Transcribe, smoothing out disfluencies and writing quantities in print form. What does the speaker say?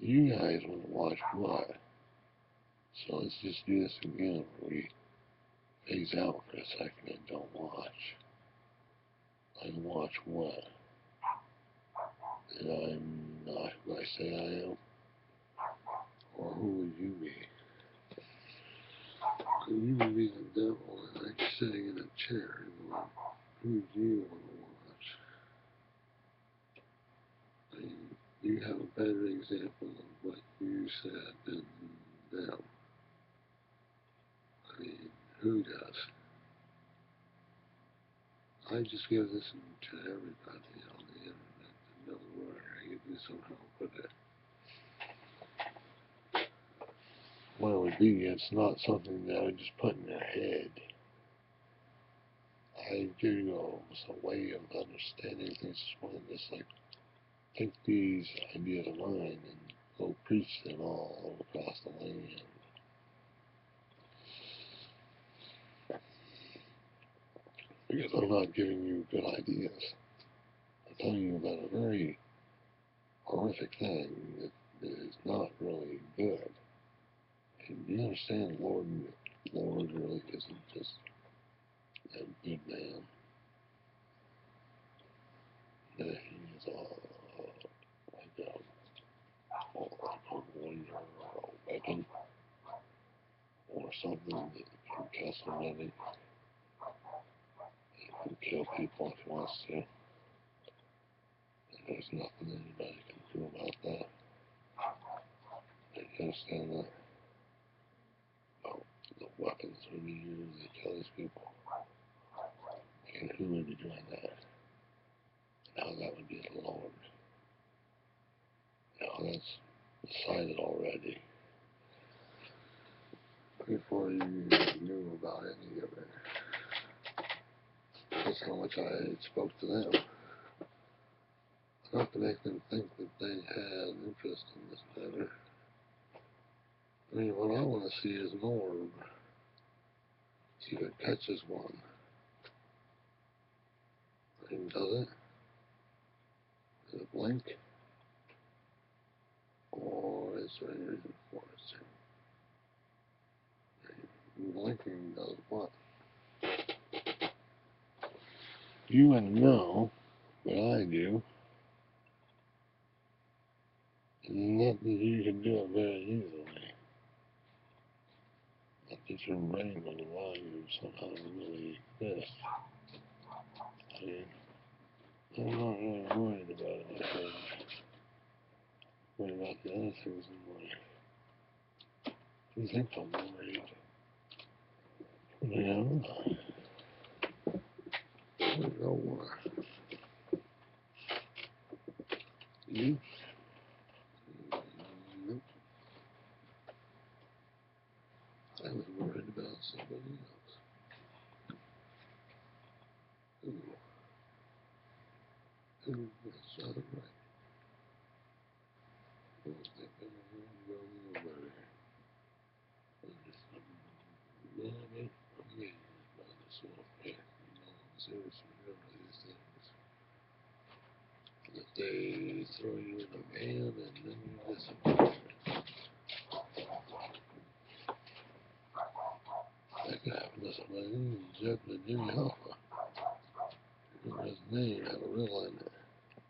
You guys want to watch what? So let's just do this again where we phase out for a second and don't watch. I watch what? And I'm not who I say I am? Or who would you be? You would be the devil and I'm sitting in a chair and going, who do you want to watch? I mean, you have a better example of what you said than them. I mean, who does? I just give this to everybody on the internet to know where I can do somehow put it. What it would be, it's not something that I would just put in their head. I do a way of understanding things this morning, just like take these ideas of mine and go preach them all across the land. Because I'm not giving you good ideas. I'm telling you about a very horrific thing that is not really good. And you understand, Lord really isn't just a good man. That he is like a warrior or a weapon or something that can kill somebody. He can kill people if he wants to. And there's nothing anybody can do about that. You understand that? Well, the weapons would be used to kill these people. And who would be doing that? Now that would be the Lord. Now that's decided already. Before you knew about any of it. That's how much I spoke to them. Not to make them think that they had interest in this matter. I mean, what I want to see is an orb. See if it catches one. I mean, does it? Does it blink? Or is there any reason for it to? Blinking does what? You wouldn't know, but I do. And not that you can do it very easily. Not that your brain would allow you somehow to really exist. I mean, I'm not really worried about it because I'm worried about the other things in life. You think I'm worried? Yeah, I'm not. I don't know why. You? Nope. I was worried about somebody else. Who was right? Well, they better know nobody. Nobody amazed by the sort of fact, seriously remember these things. That they throw you in a van and then you disappear. That could happen to somebody who's jumping Jimmy Hoffa. His name had a riddle in it.